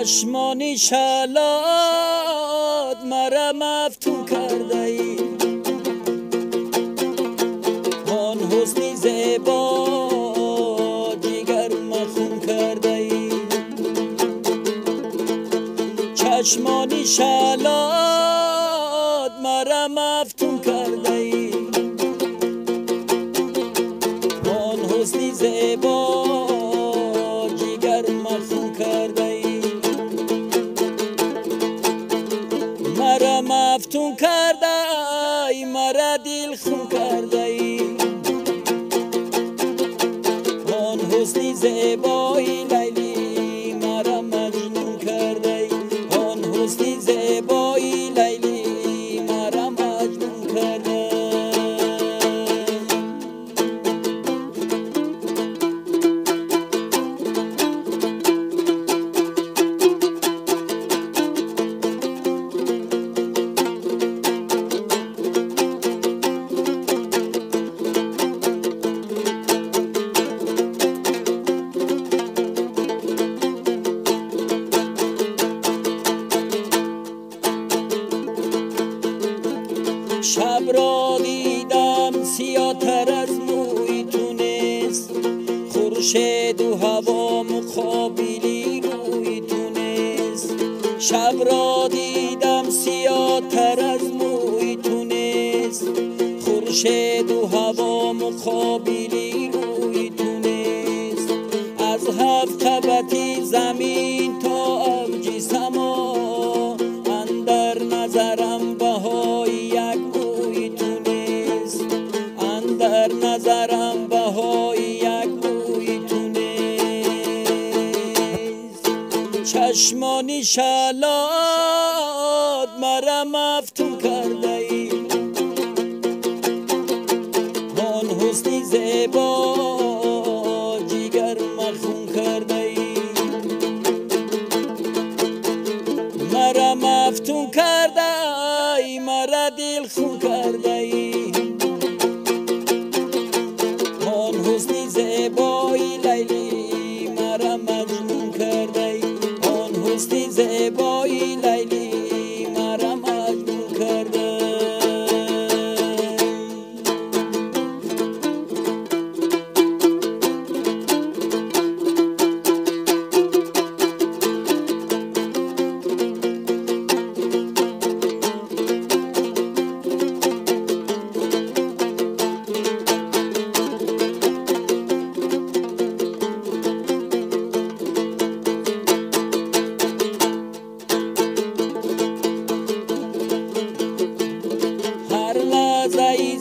چشمانی شلاد مرا مفتون کرده ای، آن حسنی زیبا جگر مخون کرده ای. چشمانی شلاد مرا مفتون کرده ای، آن حسنی زیبا جگر مخون کرده ای. مرا مفتون کرده ای، مرا دل خون کرده ای، آن حسنی زیبای لیلی مرا مجنون کرده ای، آن حسنی زیبای لیلی مرا مجنون کرده. شب را دیدم سیاتر از موی تو نیست، خورشید و هوا مقابلی روی تو نیست. شب را دیدم سیاتر از موی تو نیست، خورشید و هوا مقابلی روی تو نیست. از هفت طبقه زمین تا اوج سما، اندر نظرم بهای یک موی تو نیست، اندر نظرم بهای یک موی تو نیست. چشمانی شلاد مرا مفتون کرده ای، آن حسنی زیبا جگر مخون کرده ای. مرا مفتون کرده ای، مرا دل خون کرده ای، آن حسنی زیبای لیلی مرا مجنون کرده ای، آن حسنی زیبای لیلی مرا مجنون کرده.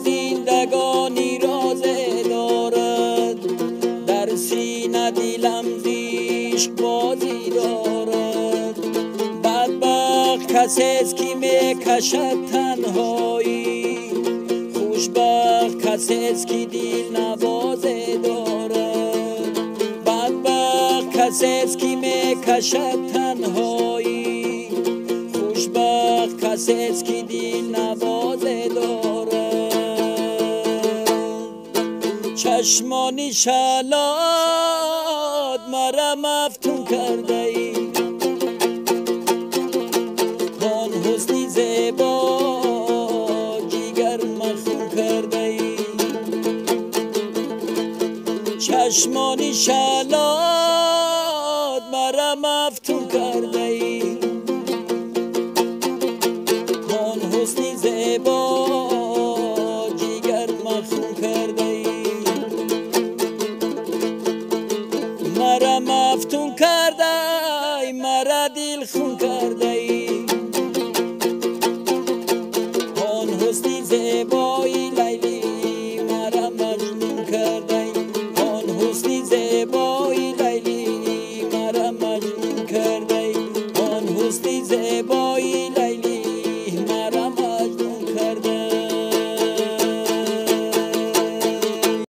زندگانی راز دارد، در سینه دلم زیش بازی دارد. بدبخت کسی است که میکشد تنهایی، خوشبخت کسی است که دل نوازه دارد. بدبخت کسی است که میکشد تنهایی، خوشبخت کسی است که دل نوازه دارد. چشمانی شلاد مرا مفتون کرده ای، آن حسنی زیبا جگر مخون کرده ای. چشمانی شلاد مرا مفتون کرده ای، آن حسنی زیبا جگر مخون کرده ای. مرا مفتون کرده ای، مرا دل خون کرده